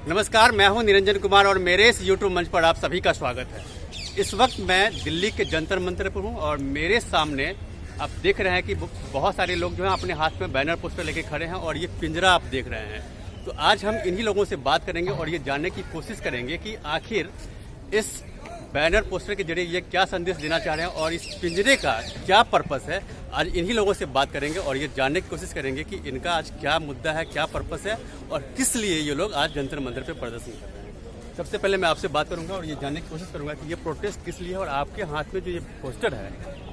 नमस्कार, मैं हूं निरंजन कुमार और मेरे इस यूट्यूब मंच पर आप सभी का स्वागत है। इस वक्त मैं दिल्ली के जंतर मंतर पर हूं और मेरे सामने आप देख रहे हैं कि बहुत सारे लोग जो हैं अपने हाथ में बैनर पोस्टर लेके खड़े हैं और ये पिंजरा आप देख रहे हैं। तो आज हम इन्हीं लोगों से बात करेंगे और ये जानने की कोशिश करेंगे कि आखिर इस बैनर पोस्टर के जरिए ये क्या संदेश देना चाह रहे हैं और इस पिंजरे का क्या पर्पस है। आज इन्हीं लोगों से बात करेंगे और ये जानने की कोशिश करेंगे कि इनका आज क्या मुद्दा है, क्या पर्पस है और किस लिए ये लोग आज जंतर मंतर पे प्रदर्शन कर रहे हैं। सबसे पहले मैं आपसे बात करूंगा और ये जानने की कोशिश करूंगा कि ये प्रोटेस्ट किस लिए है और आपके हाथ में जो ये पोस्टर है,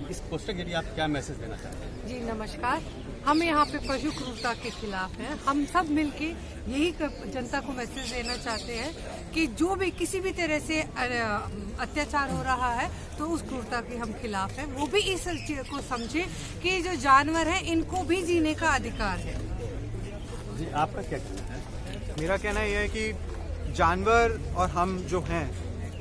इस पोस्टर के लिए आप क्या मैसेज देना चाहते हैं? जी नमस्कार। हम यहाँ पे पशु क्रूरता के खिलाफ हैं। हम सब मिलके यही जनता को मैसेज देना चाहते हैं कि जो भी किसी भी तरह से अत्याचार हो रहा है तो उस क्रूरता के हम खिलाफ हैं। वो भी इस चीज को समझे कि जो जानवर हैं इनको भी जीने का अधिकार है। जी, आपका क्या कहना है? मेरा कहना यह है कि जानवर और हम जो हैं,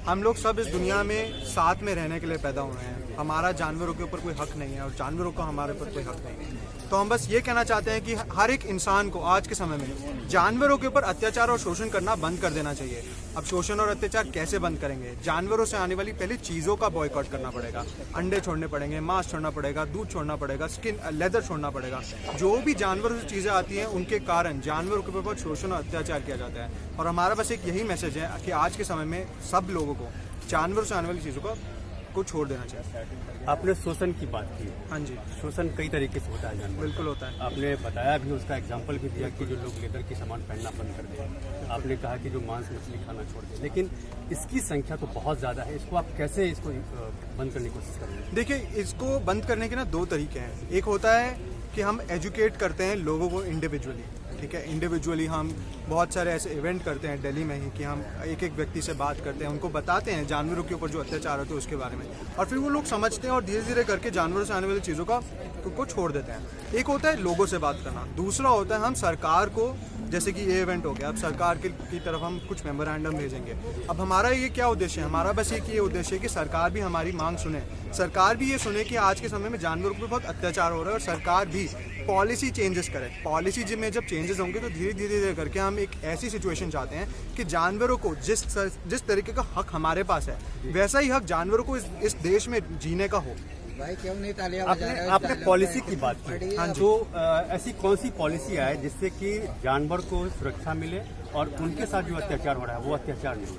हम लोग सब इस दुनिया में साथ में रहने के लिए पैदा हुए हैं। हमारा जानवरों के ऊपर कोई हक नहीं है और जानवरों का हमारे ऊपर कोई हक नहीं है। तो हम बस ये कहना चाहते हैं कि हर एक इंसान को आज के समय में जानवरों के ऊपर अत्याचार और शोषण करना बंद कर देना चाहिए। अब शोषण और अत्याचार कैसे बंद करेंगे? जानवरों से आने वाली पहली चीज़ों का बॉयकॉट करना पड़ेगा। अंडे छोड़ने पड़ेंगे, मांस छोड़ना पड़ेगा, दूध छोड़ना पड़ेगा, स्किन लेदर छोड़ना पड़ेगा। जो भी जानवरों से चीज़ें आती हैं उनके कारण जानवरों के ऊपर शोषण और अत्याचार किया जाता है। और हमारा बस एक यही मैसेज है कि आज के समय में सब लोगों को जानवरों से आने वाली चीज़ों को छोड़ देना चाहिए। आपने शोषण की बात की। हाँ जी, शोषण कई तरीके से होता है जानवर। बिल्कुल होता है। आपने बताया भी, उसका एग्जाम्पल भी दिया कि जो लोग लेदर की सामान पहनना बंद कर दें। आपने कहा कि जो मांस मछली खाना छोड़ दें, लेकिन इसकी संख्या तो बहुत ज़्यादा है। इसको आप कैसे इसको बंद करने की कोशिश करेंगे? देखिए, इसको बंद करने के ना दो तरीके हैं। एक होता है कि हम एजुकेट करते हैं लोगों को इंडिविजुअली, ठीक है। इंडिविजुअली हम बहुत सारे ऐसे इवेंट करते हैं दिल्ली में ही कि हम एक एक व्यक्ति से बात करते हैं, उनको बताते हैं जानवरों के ऊपर जो अत्याचार होते हैं उसके बारे में, और फिर वो लोग समझते हैं और धीरे धीरे करके जानवरों से आने वाली चीज़ों को छोड़ देते हैं। एक होता है लोगों से बात करना, दूसरा होता है हम सरकार को, जैसे कि ये इवेंट हो गया, अब सरकार की तरफ हम कुछ मेमोरेंडम भेजेंगे। अब हमारा ये क्या उद्देश्य है? हमारा बस एक ये उद्देश्य है कि सरकार भी हमारी मांग सुने, सरकार भी ये सुने कि आज के समय में जानवरों पर बहुत अत्याचार हो रहा है और सरकार भी पॉलिसी चेंजेस करे। पॉलिसी में जब चेंजेस होंगे तो धीरे धीरे करके हम एक ऐसी सिचुएशन चाहते हैं कि जानवरों को जिस तरीके का हक हमारे पास है वैसा ही हक जानवरों को इस देश में जीने का हो। भाई क्यों नहीं तालियां आपने पॉलिसी की बात की। हाँ, तो ऐसी कौन सी पॉलिसी आए जिससे कि जानवर को सुरक्षा मिले और उनके साथ जो अत्याचार हो रहा है वो अत्याचार नहीं हो?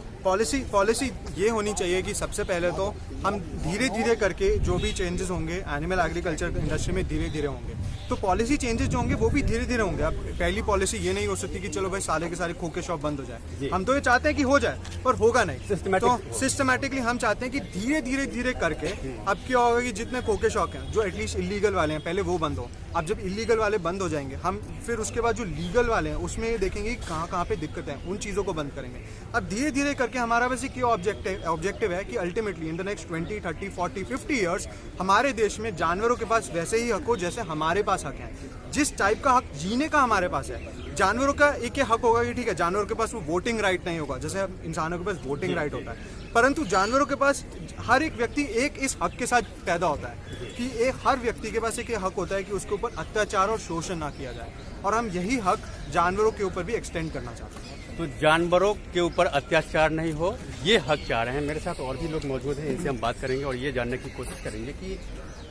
पॉलिसी ये होनी चाहिए कि सबसे पहले तो हम धीरे धीरे करके जो भी चेंजेस होंगे एनिमल एग्रीकल्चर इंडस्ट्री में धीरे धीरे होंगे, तो पॉलिसी चेंजेस जो होंगे वो भी धीरे धीरे होंगे। अब पहली पॉलिसी ये नहीं हो सकती कि चलो भाई सारे के सारे खोखे शॉप बंद हो जाए। हम तो ये चाहते हैं कि हो जाए, पर होगा नहीं। तो सिस्टमैटिकली हम चाहते हैं कि धीरे धीरे करके अब क्या होगा कि जितने खोखे शॉप हैं जो एटलीस्ट इलीगल वाले हैं पहले वो बंद हो। अब जब इलीगल वाले बंद हो जाएंगे हम फिर उसके बाद जो लीगल वाले हैं उसमें ये देखेंगे कि कहाँ पे दिक्कत है, उन चीज़ों को बंद करेंगे। अब धीरे धीरे करके हमारा वैसे क्या ऑब्जेक्टिव है कि ultimately in the next 20, 30, 40, 50 years हमारे देश में जानवरों के पास वैसे ही हक हो जैसे हमारे पास हक है। जिस टाइप का हक जीने का हमारे पास है, जानवरों का एक ही हक होगा कि ठीक है जानवरों के पास वो वोटिंग राइट नहीं होगा जैसे इंसानों के पास वोटिंग राइट होता है, परंतु जानवरों के पास हर एक व्यक्ति एक इस हक के साथ पैदा होता है कि हर व्यक्ति के पास एक हक होता है कि उसके ऊपर अत्याचार और शोषण ना किया जाए, और हम यही हक जानवरों के ऊपर भी एक्सटेंड करना चाहते हैं। तो जानवरों के ऊपर अत्याचार नहीं हो, ये हक चाह रहे हैं। मेरे साथ और भी लोग मौजूद हैं, इनसे हम बात करेंगे और ये जानने की कोशिश करेंगे कि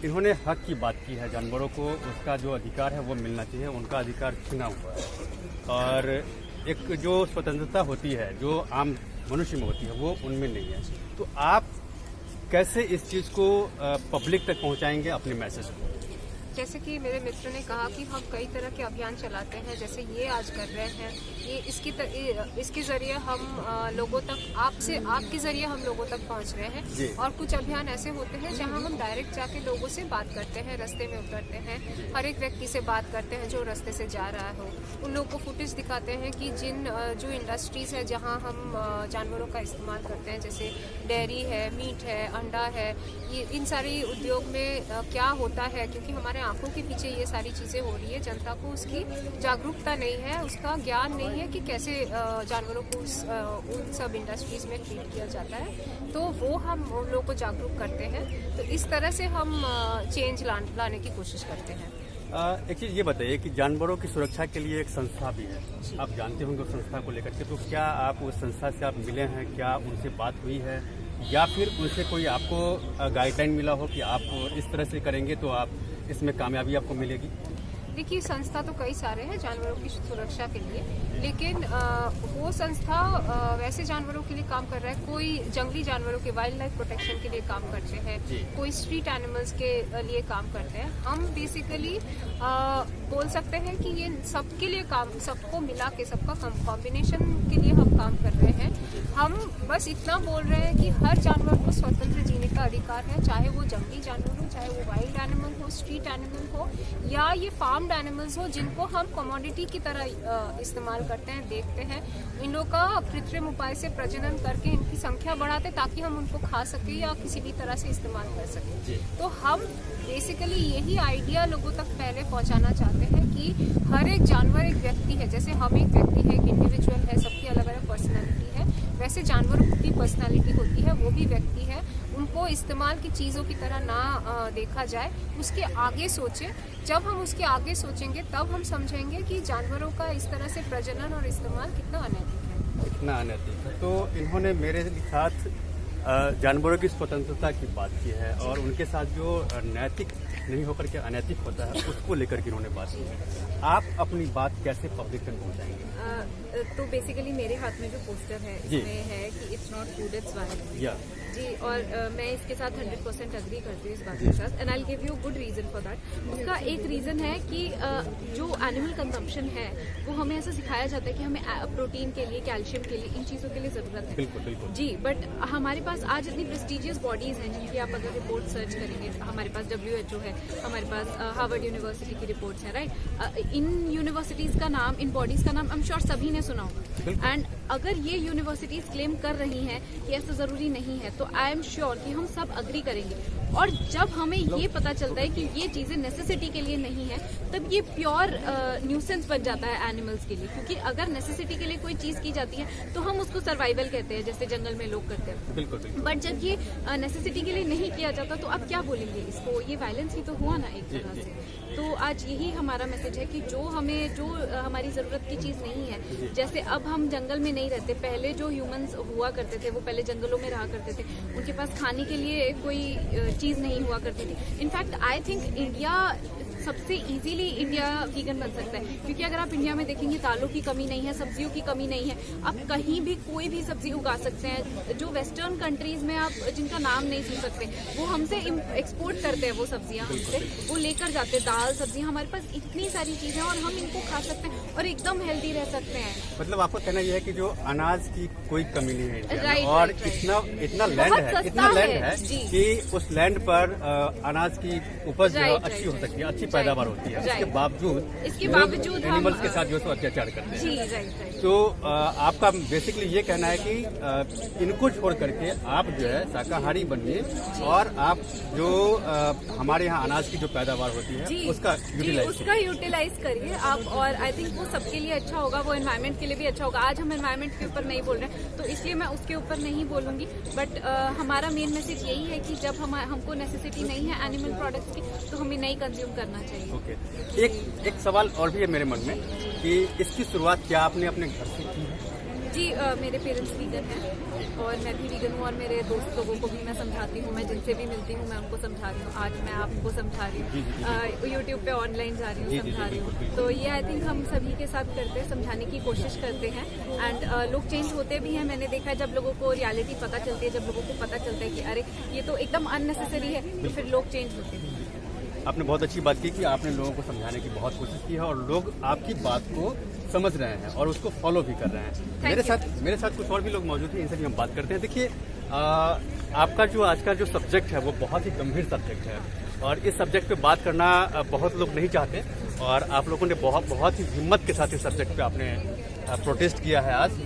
इन्होंने हक की बात की है। जानवरों को उसका जो अधिकार है वो मिलना चाहिए, उनका अधिकार छीना हुआ है और एक जो स्वतंत्रता होती है जो आम मनुष्य में होती है वो उनमें नहीं है। तो आप कैसे इस चीज़ को पब्लिक तक पहुंचाएंगे अपने मैसेज को? जैसे कि मेरे मित्र ने कहा कि हम कई तरह के अभियान चलाते हैं, जैसे ये आज कर रहे हैं, ये इसके जरिए हम लोगों तक आपके जरिए हम लोगों तक पहुंच रहे हैं। और कुछ अभियान ऐसे होते हैं जहां हम डायरेक्ट जाके लोगों से बात करते हैं, रास्ते में उतरते हैं, हर एक व्यक्ति से बात करते हैं जो रास्ते से जा रहा हो, उन लोगों को फुटेज दिखाते हैं कि जो इंडस्ट्रीज है जहाँ हम जानवरों का इस्तेमाल करते हैं, जैसे डेयरी है, मीट है, अंडा है, इन सारी उद्योग में क्या होता है, क्योंकि हमारे आंखों के पीछे ये सारी चीज़ें हो रही है, जनता को उसकी जागरूकता नहीं है, उसका ज्ञान नहीं है कि कैसे जानवरों को उन सब इंडस्ट्रीज में ट्रीट किया जाता है। तो वो हम उन लोगों को जागरूक करते हैं, तो इस तरह से हम चेंज लाने की कोशिश करते हैं। एक चीज़ ये बताइए कि जानवरों की सुरक्षा के लिए एक संस्था भी है, आप जानते होंगे उस संस्था को लेकर के, तो क्या आप उस संस्था से आप मिले हैं, क्या उनसे बात हुई है, या फिर उनसे कोई आपको गाइडलाइन मिला हो कि आप इस तरह से करेंगे तो आप इसमें कामयाबी आपको मिलेगी? देखिए, संस्था तो कई सारे हैं जानवरों की सुरक्षा के लिए, लेकिन वो संस्था वैसे जानवरों के लिए काम कर रहा है, कोई जंगली जानवरों के वाइल्ड लाइफ प्रोटेक्शन के लिए काम करते हैं, कोई स्ट्रीट एनिमल्स के लिए काम करते हैं। हम बेसिकली बोल सकते हैं कि ये सबके लिए काम, सबको मिला के, सबका कॉम्बिनेशन के लिए हम काम कर रहे हैं। हम बस इतना बोल रहे हैं कि हर जानवर को स्वतंत्र जीने का अधिकार है, चाहे वो जंगली जानवर हो, चाहे वो वाइल्ड एनिमल हो, स्ट्रीट एनिमल हो, या ये फार्म्ड एनिमल्स हो जिनको हम कमोडिटी की तरह इस्तेमाल करते हैं, देखते हैं। इन लोगों का कृत्रिम उपाय से प्रजनन करके इनकी संख्या बढ़ाते ताकि हम उनको खा सके या किसी भी तरह से इस्तेमाल कर सके। तो हम बेसिकली यही आइडिया लोगों तक पहले पहुंचाना चाहते हैं कि हर एक जानवर एक व्यक्ति है, जैसे हम एक व्यक्ति है, एक इंडिविजुअल है, सबकी अलग अलग पर्सनैलिटी है, वैसे जानवरों की पर्सनैलिटी होती है, वो भी व्यक्ति है। उनको इस्तेमाल की चीज़ों की तरह ना देखा जाए, उसके आगे सोचे। जब हम उसके आगे सोचेंगे तब हम समझेंगे कि जानवरों का इस तरह से प्रजनन और इस्तेमाल कितना अनैतिक है। कितना अनैतिक है। तो इन्होंने मेरे साथ जानवरों की स्वतंत्रता की बात की है और उनके साथ जो नैतिक नहीं होकर के अनैतिक होता है उसको लेकर के इन्होंने बात की है। आप अपनी बात कैसे पब्लिक तक पहुंचाएंगे? तो बेसिकली मेरे हाथ में जो पोस्टर है इसमें है कि it's not food it's wild जी, और मैं इसके साथ 100% अग्री करती हूँ इस बात के साथ, and I give you good reason for that. उसका एक रीजन है कि जो एनिमल कंजम्पशन है वो हमें ऐसा सिखाया जाता है कि हमें प्रोटीन के लिए, कैल्शियम के लिए, इन चीज़ों के लिए ज़रूरत है। बिल्कुल बिल्कुल जी, बट हमारे पास आज इतनी प्रेस्टिजियस बॉडीज हैं जिनकी आप अगर रिपोर्ट सर्च करेंगे, हमारे पास WHO है, हमारे पास हार्वर्ड यूनिवर्सिटी की रिपोर्ट्स हैं, राइट। इन यूनिवर्सिटीज़ का नाम, इन बॉडीज़ का नाम आई एम श्योर सभी ने सुना होगा। एंड अगर ये यूनिवर्सिटीज़ क्लेम कर रही हैं कि ऐसा ज़रूरी नहीं है, तो आई एम श्योर कि हम सब अग्री करेंगे। और जब हमें ये पता चलता है कि ये चीज़ें नेसेसिटी के लिए नहीं है, तब ये प्योर न्यूसेंस बन जाता है एनिमल्स के लिए। क्योंकि अगर नेसेसिटी के लिए कोई चीज़ की जाती है तो हम उसको सर्वाइवल कहते हैं, जैसे जंगल में लोग करते हैं। बिल्कुल। बट जब ये नेसेसिटी के लिए नहीं किया जाता तो अब क्या बोलेंगे इसको? ये वायलेंस ही तो हुआ ना एक तरह से। तो आज यही हमारा मैसेज है कि जो हमारी ज़रूरत की चीज़ नहीं है, जैसे अब हम जंगल में नहीं रहते, पहले जो ह्यूमंस हुआ करते थे वो पहले जंगलों में रहा करते थे, उनके पास खाने के लिए कोई चीज़ नहीं हुआ करती थी। इनफैक्ट आई थिंक इंडिया सबसे इजीली इंडिया वीगन बन सकता है, क्योंकि अगर आप इंडिया में देखेंगे दालों की कमी नहीं है, सब्जियों की कमी नहीं है, आप कहीं भी कोई भी सब्जी उगा सकते हैं। जो वेस्टर्न कंट्रीज में आप जिनका नाम नहीं सुन सकते, वो हमसे एक्सपोर्ट करते हैं वो सब्जियां, हमसे वो लेकर जाते हैं, दाल सब्जियां। हमारे पास इतनी सारी चीजें और हम इनको खा सकते हैं और एकदम हेल्दी रह सकते हैं। मतलब आपको कहना यह है कि जो अनाज की कोई कमी नहीं है इंडिया में, राइट, और राइट, इतना लैंड है, इतना लैंड है कि उस लैंड पर अनाज की उपज अच्छी हो सकती है, अच्छी पैदावार होती है। इसके बावजूद एनिमल्स के साथ जो है अत्याचार करते हैं। जी, राइट। तो आपका बेसिकली ये कहना है कि इनको छोड़ करके आप जो है शाकाहारी बनिए और आप जो हमारे यहाँ अनाज की जो पैदावार होती है उसका यूटिलाइज करिए आप, और आई थिंक वो सबके लिए अच्छा होगा, वो एनवायरनमेंट के लिए भी अच्छा होगा। आज हम एनवायरनमेंट के ऊपर नहीं बोल रहे हैं तो इसलिए मैं उसके ऊपर नहीं बोलूंगी, बट हमारा मेन मैसेज यही है कि जब हमको नेसेसिटी नहीं है एनिमल प्रोडक्ट्स की तो हमें नहीं कंज्यूम करना चाहिए। ओके। एक सवाल और भी है मेरे मन में कि इसकी शुरुआत क्या आपने अपने घर से की है? जी, मेरे पेरेंट्स वीगन हैं और मैं भी वीगन हूँ, और मेरे दोस्त लोगों को भी मैं समझाती हूँ, मैं जिनसे भी मिलती हूँ मैं उनको समझा रही हूँ। आज मैं आपको समझा रही हूँ, यूट्यूब पे ऑनलाइन जा रही हूँ, समझा रही हूँ। तो ये आई थिंक हम सभी के साथ करते हैं, समझाने की कोशिश करते हैं, एंड लोग चेंज होते भी हैं। मैंने देखा है जब लोगों को रियलिटी पता चलती है, जब लोगों को पता चलता है कि अरे ये तो एकदम अननेसेसरी है, तो फिर लोग चेंज होते हैं। आपने बहुत अच्छी बात की कि आपने लोगों को समझाने की बहुत कोशिश की है और लोग आपकी बात को समझ रहे हैं और उसको फॉलो भी कर रहे हैं। मेरे साथ कुछ और भी लोग मौजूद हैं, इनसे भी हम बात करते हैं। देखिए, आपका जो आज का जो सब्जेक्ट है वो बहुत ही गंभीर सब्जेक्ट है और इस सब्जेक्ट पे बात करना बहुत लोग नहीं चाहते, और आप लोगों ने बहुत ही हिम्मत के साथ इस सब्जेक्ट पे आपने प्रोटेस्ट किया है आज।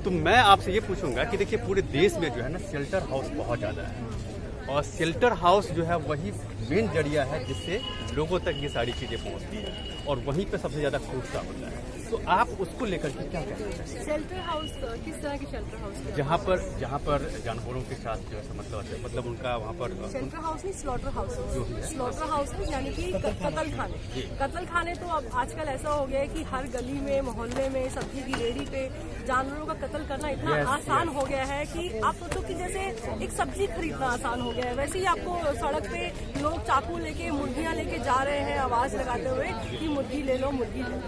तो मैं आपसे ये पूछूंगा कि देखिए, पूरे देश में जो है ना शेल्टर हाउस बहुत ज़्यादा है, और शेल्टर हाउस जो है वही मेन जरिया है जिससे लोगों तक ये सारी चीज़ें पहुंचती है और वहीं पे सबसे ज़्यादा खूबसूरत होता है। तो आप उसको लेकर के क्या कहते हैं? शेल्टर हाउस किस तरह के शेल्टर हाउस? जहाँ पर जानवरों के साथ जो है मतलब उनका वहाँ पर शेल्टर हाउस नहीं, स्लॉटर हाउस। स्लॉटर हाउस यानी कि कत्ल खाने। कत्ल खाने तो अब आजकल ऐसा हो गया है कि हर गली में, मोहल्ले में, सब्जी की रेहड़ी पे जानवरों का कत्ल करना इतना आसान हो गया है कि आप सोचो कि जैसे एक सब्जी खरीदना आसान हो गया है, वैसे ही आपको सड़क पे लोग चाकू लेके मुर्गियां लेके जा रहे हैं आवाज लगाते हुए कि मुर्गी ले लो, मुर्गी ले लो।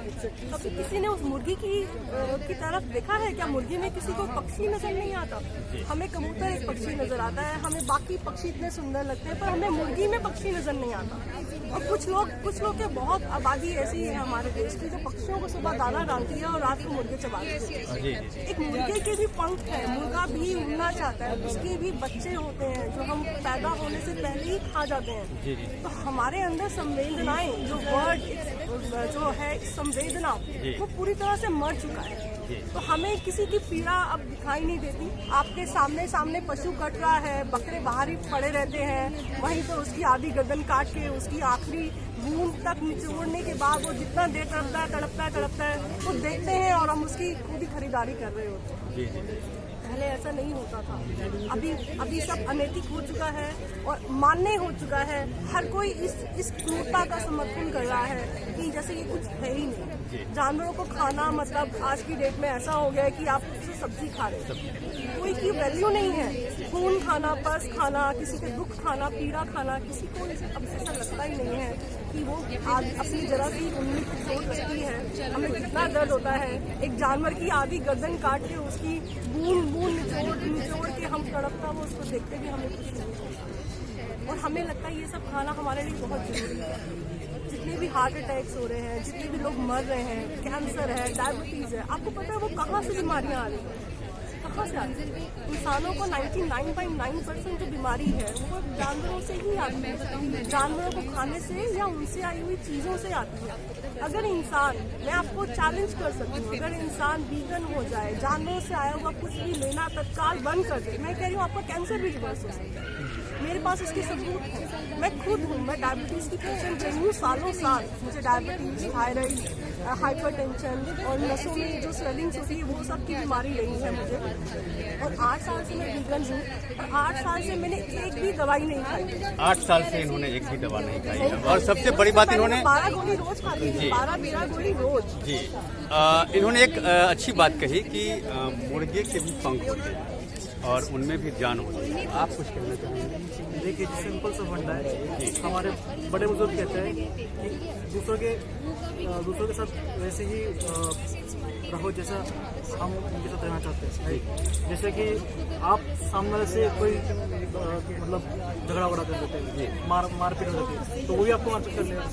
कभी किसी ने उस मुर्गी की तरफ देखा है क्या? मुर्गी में किसी को पक्षी नजर नहीं आता। हमें कबूतर एक पक्षी नजर आता है, हमें बाकी पक्षी इतने सुंदर लगते हैं, पर हमें मुर्गी में पक्षी नजर नहीं आता। और कुछ लोग के बहुत आबादी ऐसी है हमारे देश की जो पक्षियों को सुबह दाना डालती है और रात को मुर्गे चबाती है। एक मुर्गे के भी पंख है, मुर्गा भी उड़ना चाहता है, उसके भी बच्चे होते हैं जो हम पैदा होने से पहले ही खा जाते हैं। तो हमारे अंदर संवेदनाएं, जो वर्ड जो है संवेदना, वो पूरी तरह से मर चुका है। तो हमें किसी की पीड़ा अब दिखाई नहीं देती। आपके सामने पशु कट रहा है, बकरे बाहर ही पड़े रहते हैं, वहीं पर उसकी आधी गर्दन काट के उसकी आखिरी बूंद तक निचोड़ने के बाद वो जितना देर तड़पता है वो देखते हैं और हम उसकी खुद ही खरीदारी कर रहे होते हैं। पहले ऐसा नहीं होता था। अभी सब अनैतिक हो चुका है और मान्य हो चुका है। हर कोई इस क्रूरता का समर्थन कर रहा है कि जैसे ये कुछ है ही नहीं। जानवरों को खाना मतलब आज की डेट में ऐसा हो गया है कि आप उससे सब्जी खा रहे हैं, कोई की वैल्यू नहीं है। खून खाना, पस खाना, किसी के दुख खाना, पीड़ा खाना, किसी को अब ऐसा लगता ही नहीं है कि वो अपनी जरा सी उंगली को चोट लगती है, हमें कितना दर्द होता है। एक जानवर की आधी गर्दन काट के उसकी बूंद निचोड़ के हम तड़पता वो उसको देखते भी हमें कुछ नहीं होता। और हमें लगता है ये सब खाना हमारे लिए बहुत जरूरी है। जितने भी हार्ट अटैक्स हो रहे हैं, जितने भी लोग मर रहे हैं, कैंसर है, डायबिटीज है, आपको पता है वो कहाँ से बीमारियाँ आ रही हैं? कहाँ से आती है? इंसानों को 99.9% जो बीमारी है वो जानवरों से ही आती है। जानवरों को खाने से या उनसे आई हुई चीज़ों से आती है। अगर इंसान, मैं आपको चैलेंज कर सकती हूँ, अगर इंसान वीगन हो जाए, जानवरों से आया हुआ कुछ भी लेना तत्काल बंद कर दे, मैं कह रही हूँ आपका कैंसर भी रिवर्स हो सकता है। मेरे पास इसके सबूत है। मैं खुद हूँ, मैं डायबिटीज़ की पेशेंट रही हूँ सालों साल। मुझे डायबिटीज़, थायराइड, हाइपरटेंशन और नसों में जो स्वेलिंग्स होती है वो सब की बीमारी रही है मुझे। और 8 साल से मैं वीगन हूँ और 8 साल से मैंने एक भी दवाई नहीं खाई। 8 साल से इन्होंने एक भी दवा नहीं खाई है। और सबसे बड़ी बात इन्होंने 12 गोली रोज खाती थी, 12-13 गोली रोज। जी इन्होंने एक अच्छी बात कही कि मुर्गे के भी पंख होते हैं और उनमें भी जान होती है। आप कुछ कहना चाहेंगे? देखिए, सिंपल सा फंडा है। हमारे बड़े बुजुर्ग कहते हैं कि दूसरों के साथ वैसे ही रहो जैसा हम उनके साथ रहना चाहते हैं। जैसे कि आप सामने से कोई मतलब झगड़ा वगड़ा कर देते हैं, मारपीट हो जाती है, तो वो भी आपको मारपीट कर लेगा।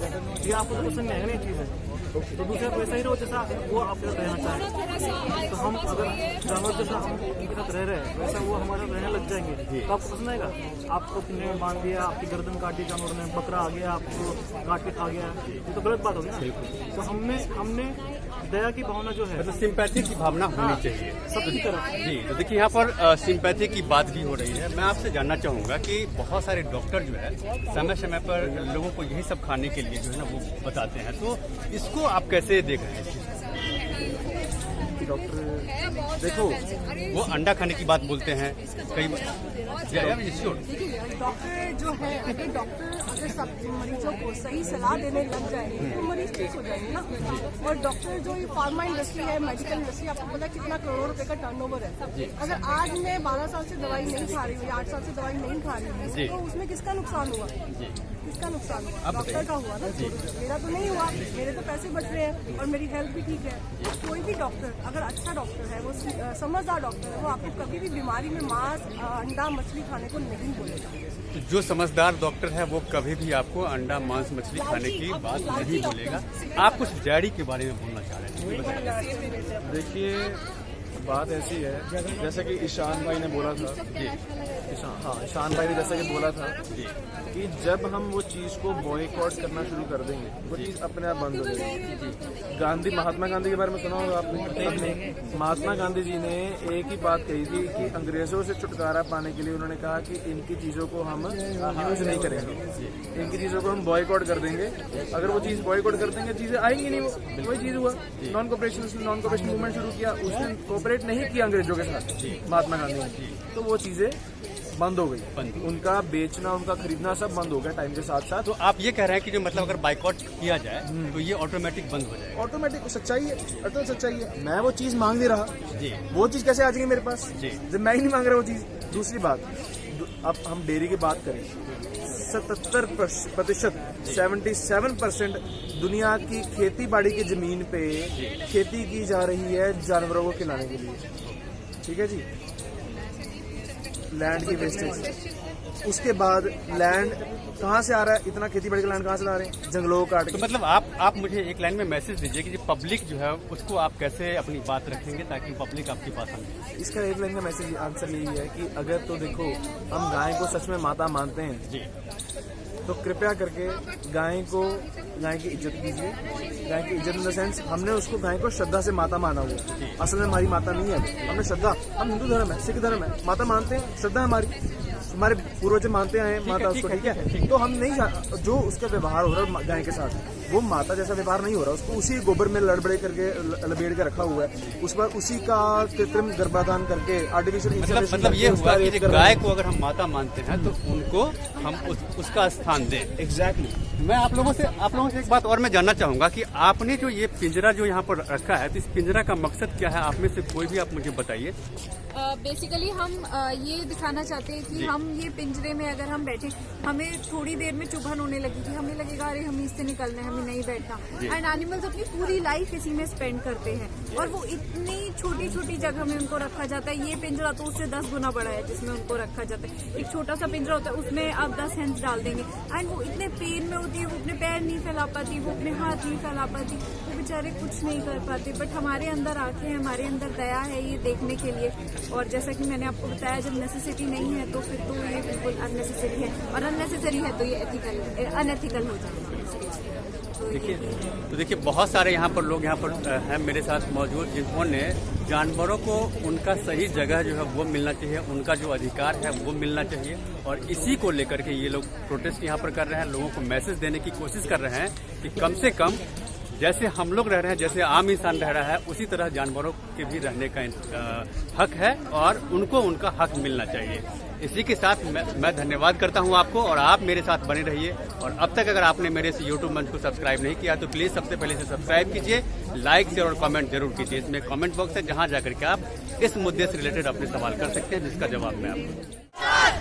ये आपको पसंद नहीं है ना, ये चीज़ है। तो दूसरे को वैसा ही रहो जैसा वो आपके साथ रहना चाहें। तो हम अगर जानवर जैसा हम उनके साथ रह रहे हैं वैसा वो हमारे साथ रहने लग जाएंगे तो आपको पसंद आएगा। आपको पिंजरे में बांध दिया, आपकी गर्दन काट दी जानवर ने, बकरा आ गया आपको काट के खा गया, ये तो गलत बात होगी ना। तो हमने दया की भावना जो है, मतलब सिंपैथी की भावना होनी चाहिए सबकी तरफ। जी तो देखिए यहाँ पर सिंपैथी की बात भी हो रही है। मैं आपसे जानना चाहूँगा कि बहुत सारे डॉक्टर जो है समय समय पर लोगों को यही सब खाने के लिए जो है ना वो बताते हैं, तो इसको आप कैसे देख रहे हैं? डॉक्टर देखो, वो अंडा खाने की बात बोलते हैं कई बार। डॉक्टर जो है, अगर सब मरीजों को सही सलाह देने लग जाए तो मरीज ठीक हो जाएंगे ना। और डॉक्टर जो ये फार्मा इंडस्ट्री है, मेडिकल इंडस्ट्री, आपको पता है कितना करोड़ों रुपए का टर्नओवर है। अगर आज मैं 12 साल से दवाई नहीं खा रही हूँ, 8 साल से दवाई नहीं खा रही हूँ, तो उसमें किसका नुकसान हुआ? किसका नुकसान हुआ? डॉक्टर का हुआ ना। मेरा तो नहीं हुआ, मेरे तो पैसे बच रहे हैं और मेरी हेल्थ भी ठीक है। कोई भी डॉक्टर अगर अच्छा डॉक्टर है, वो समझदार डॉक्टर है, वो आपको कभी भी बीमारी में मांस, अंडा, मछली खाने को नहीं बोलेगा। जो समझदार डॉक्टर है वो कभी भी आपको अंडा, मांस, मछली खाने की बात नहीं बोलेगा। आप कुछ जैड़ी के बारे में बोलना चाह रहे हैं? देखिए, बात ऐसी है जैसे कि ईशान भाई ने बोला था ईशान भाई ने जैसा कि बोला था कि जब हम वो चीज़ को बॉयकॉट करना शुरू कर देंगे वो चीज़ अपने आप बंद हो जाएगी। महात्मा गांधी के बारे में सुना होगा आपने। महात्मा गांधी जी ने एक ही बात कही थी कि अंग्रेजों से छुटकारा पाने के लिए उन्होंने कहा कि इनकी चीज़ों को हम यूज नहीं करेंगे, इनकी चीज़ों को हम बॉयकॉट कर देंगे। अगर वो चीज़ बॉयकॉट कर देंगे चीज़ें आएंगी नहीं। वो वही चीज़ हुआ। नॉन कोऑपरेशन मूवमेंट शुरू किया, उसने कोऑपरेट नहीं किया अंग्रेजों के साथ महात्मा गांधी ने, तो वो चीज़ें बंद हो गई। उनका बेचना, उनका खरीदना सब बंद हो गया टाइम के साथ साथ। तो आप ये कह रहे हैं कि जो मतलब अगर बाइकआउट किया जाए तो ये ऑटोमेटिक बंद हो जाए? ऑटोमेटिक सच्चाई है, अटल सच्चाई है। मैं वो चीज़ मांग नहीं रहा जी, वो चीज़ कैसे आ जाएगी मेरे पास जी, जब मैं ही नहीं मांग रहा वो चीज़। दूसरी बात, अब हम डेयरी की बात करें, 77% 77% दुनिया की खेती बाड़ी की जमीन पे खेती की जा रही है जानवरों को खिलाने के लिए। ठीक है जी, लैंड की वेस्टेज। उसके बाद लैंड कहाँ से आ रहा है? इतना खेती बाड़ी का लैंड कहाँ से ला रहे हैं? जंगलों को काट के। तो मतलब आप मुझे एक लाइन में मैसेज दीजिए कि जो पब्लिक जो है उसको आप कैसे अपनी बात रखेंगे ताकि पब्लिक आपके पास आए? इसका एक लाइन का मैसेज आंसर यही है कि अगर तो देखो हम गाय को सच में माता मानते हैं जी, तो कृपया करके गाय की इज्जत कीजिए। गाय की इज्जत इन द सेंस हमने उसको गाय को श्रद्धा से माता माना हुआ। असल में हमारी माता नहीं है, हमने श्रद्धा, हम हिंदू धर्म है, सिख धर्म है, माता मानते हैं, श्रद्धा हमारे पूर्वज मानते आए माता उसको। ठीक है, तो हम नहीं, जो उसका व्यवहार हो रहा है गाय के साथ वो माता जैसा व्यवहार नहीं हो रहा। उसको उसी गोबर में लड़बड़े करके लपेट के रखा हुआ है, उस पर उसी का कृत्रिम गर्भाधान करके आर्टिफिशियल मतलब ये हुआ कि गाय को अगर हम माता मानते हैं तो उनको हम उसका स्थान दें। एग्जैक्टली। मैं आप लोगों से एक बात और मैं जानना चाहूंगा कि आपने जो ये पिंजरा जो यहाँ पर रखा है तो इस पिंजरा का मकसद क्या है? आप में से कोई भी आप मुझे बताइए। बेसिकली हम ये दिखाना चाहते हैं कि हम ये पिंजरे में अगर हम बैठे, हमें थोड़ी देर में चुभन होने लगेगी, हमें लगेगा अरे हम इससे निकलना है, हमें नहीं बैठना। एंड एनिमल्स अपनी पूरी लाइफ इसी में स्पेंड करते हैं और वो इतनी छोटी छोटी जगह में उनको रखा जाता है। ये पिंजरा तो उससे 10 गुना बड़ा है जिसमें उनको रखा जाता है। एक छोटा सा पिंजरा होता है, उसमें आप 10 हेंस डाल देंगे एंड वो इतने पेन में होती है, वो अपने पैर नहीं फैला पाती, वो अपने हाथ नहीं फैला पाती, वो बेचारे कुछ नहीं कर पाते। बट हमारे अंदर आंखें, हमारे अंदर दया है ये देखने के लिए। और जैसा कि मैंने आपको बताया, जब नेसेसिटी नहीं है तो फिर तो ये बिल्कुल अननेसेसरी है, और अननेसेसरी है तो ये अनएथिकल हो जाएगा। देखिए बहुत सारे यहाँ पर लोग यहाँ पर हैं मेरे साथ मौजूद जिन्होंने जानवरों को उनका सही जगह जो है वो मिलना चाहिए, उनका जो अधिकार है वो मिलना चाहिए। और इसी को लेकर के ये लोग प्रोटेस्ट यहाँ पर कर रहे हैं, लोगों को मैसेज देने की कोशिश कर रहे हैं कि कम से कम जैसे हम लोग रह रहे हैं, जैसे आम इंसान रह रहा है, उसी तरह जानवरों के भी रहने का हक है और उनको उनका हक मिलना चाहिए। इसी के साथ मैं धन्यवाद करता हूं आपको और आप मेरे साथ बने रहिए। और अब तक अगर आपने मेरे इस YouTube मंच को सब्सक्राइब नहीं किया तो प्लीज़ सबसे पहले से सब्सक्राइब कीजिए, लाइक शेयर और कमेंट जरूर कीजिए। इसमें कमेंट बॉक्स है जहां जाकर के आप इस मुद्दे से रिलेटेड अपने सवाल कर सकते हैं जिसका जवाब मैं आपको।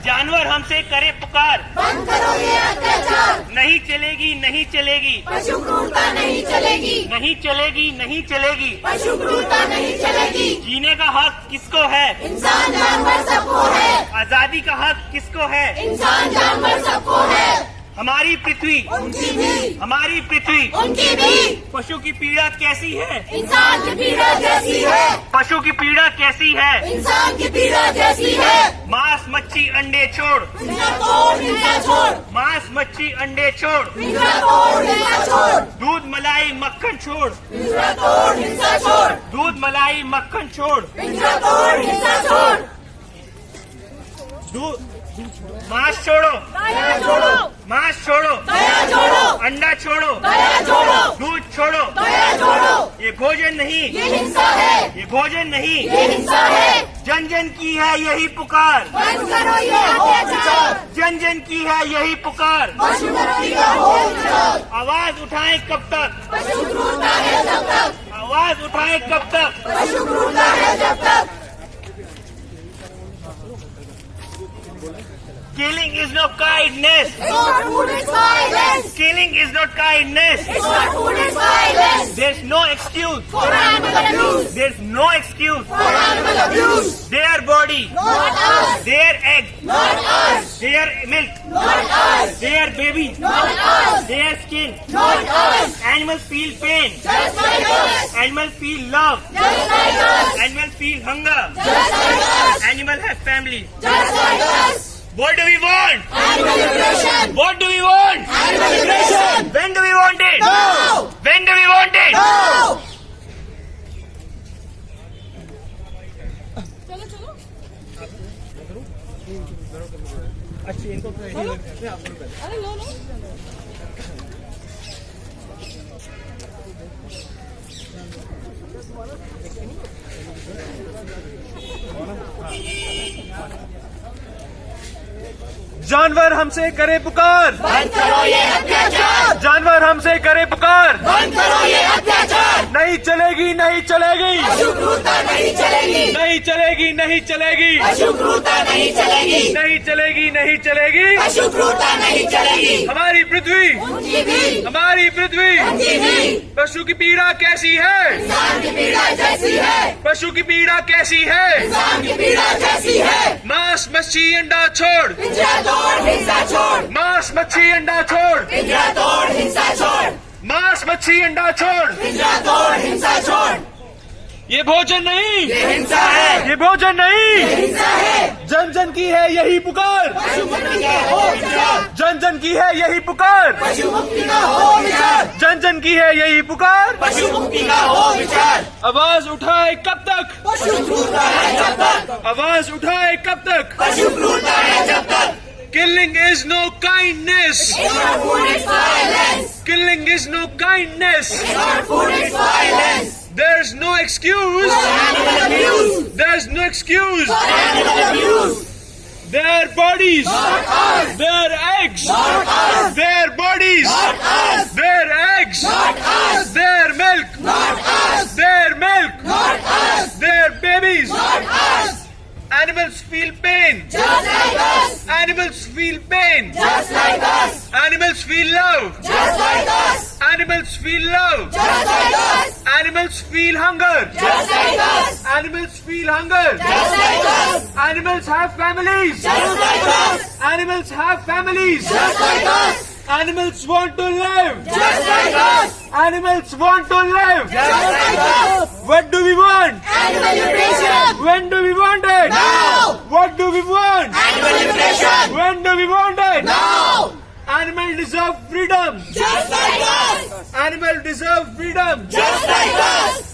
जानवर हमसे करे पुकार, बंद करो ये अत्याचार। नहीं चलेगी, नहीं चलेगी, पशु क्रूरता नहीं चलेगी, नहीं चलेगी, नहीं चलेगी, पशु क्रूरता नहीं चलेगी। जीने का हक किसको है? इंसान जानवर सबको है। आजादी का हक किसको है? इंसान जानवर सबको है। हमारी पृथ्वी उनकी भी, हमारी पृथ्वी उनकी भी। पशु की पीड़ा कैसी है? इंसान की पीड़ा जैसी है। पशु की पीड़ा कैसी है? इंसान की पीड़ा जैसी है। मांस मच्छी अंडे छोड़, पिंजरा तोड़, हिंसा छोड़। मांस मच्छी अंडे छोड़, पिंजरा तोड़, हिंसा छोड़। दूध मलाई मक्खन छोड़, पिंजरा तोड़, हिंसा छोड़। दूध मलाई मक्खन छोड़, पिंजरा तोड़, हिंसा छोड़। मांस छोड़ो, दया छोड़ो। मांस छोड़ो, दया छोड़ो। अंडा छोड़ो, दया छोड़ो। दूध छोड़ो, दया छोड़ो। ये भोजन नहीं, ये हिंसा है। ये भोजन नहीं, ये हिंसा है। जन जन की है यही पुकार, बंद करो ये अत्याचार। जन जन की है यही पुकार, पशु मुक्ति का हो विचार। आवाज उठाएं कब तक? पशु क्रूरता है जब तक। आवाज उठाएं कब तक? पशु क्रूरता है जब तक। Killing is not kindness. It's not food, it's violence. Killing is not kindness. It's not food, it's violence. There's no excuse for animal abuse. There's no excuse for animal abuse. Their body, not us. Their egg, not us. Their milk, not us. Their baby, not us. Their skin, not us. Animals feel pain. Just like us. Animals feel love. Just like us. Animals feel hunger. Just like us. Animals have families. Just like us. What do we want? Animal liberation. What do we want? Animal liberation. When do we want it? Now. When do we want it? Now. जानवर हमसे करे पुकार, बंद करो ये अत्याचार. जानवर हमसे करे पुकार, बंद करो ये अत्याचार. नहीं चलेगी नहीं चलेगी, पशु क्रूरता नहीं चलेगी. नहीं चलेगी नहीं चलेगी, पशु क्रूरता नहीं चलेगी. नहीं चलेगी नहीं चलेगी। पशु क्रूरता नहीं चलेगी. हमारी पृथ्वी, उनकी भी, हमारी पृथ्वी, उनकी भी. पशु की पीड़ा कैसी है, इंसान की पीड़ा जैसी है. पशु की पीड़ा कैसी है, इंसान की पीड़ा जैसी है. मांस मच्छी अंडा छोड़, पिंजरा तोड़ हिंसा छोड़. मांस मच्छी अंडा छोड़, पिंजरा तोड़ हिंसा छोड़. मांस मच्छी अंडा छोड़। पिंजरा तोड़ हिंसा छोड़. ये भोजन नहीं, ये हिंसा है. ये भोजन नहीं, हिंसा है. जन जन की है यही पुकार, पशु मुक्ति का हो विचार. जन जन की है यही पुकार, पशु मुक्ति का हो विचार. जन जन की है यही पुकार। पशु मुक्ति का हो विचार. आवाज उठाए कब तक, पशु क्रूरता है जब तक. आवाज उठाए कब तक। पशु क्रूरता है जब तक. Killing is no kindness, Our food is violence. killing is no kindness. Our food is violence. There's no excuse, Animal abuse. there's no excuse. Animal abuse. Their bodies, their eggs, their bodies, their eggs, their milk, their milk, their babies. Animals feel pain. Just like us. Animals feel pain. Just like us. Animals feel love. Just like us. Animals feel love. Just like us. Animals feel hunger. Just like us. Animals feel hunger. Just like us. Animals have families. Just like us. Animals have families. Just like us. Animals want to live. Just like us. Animals want to live. Just like us. What do we want? Animal liberation. When do we want it? Now. What do we want? Animal liberation. When do we want it? Now. Animal deserve freedom. Just like us. Animal deserve freedom. Just like us.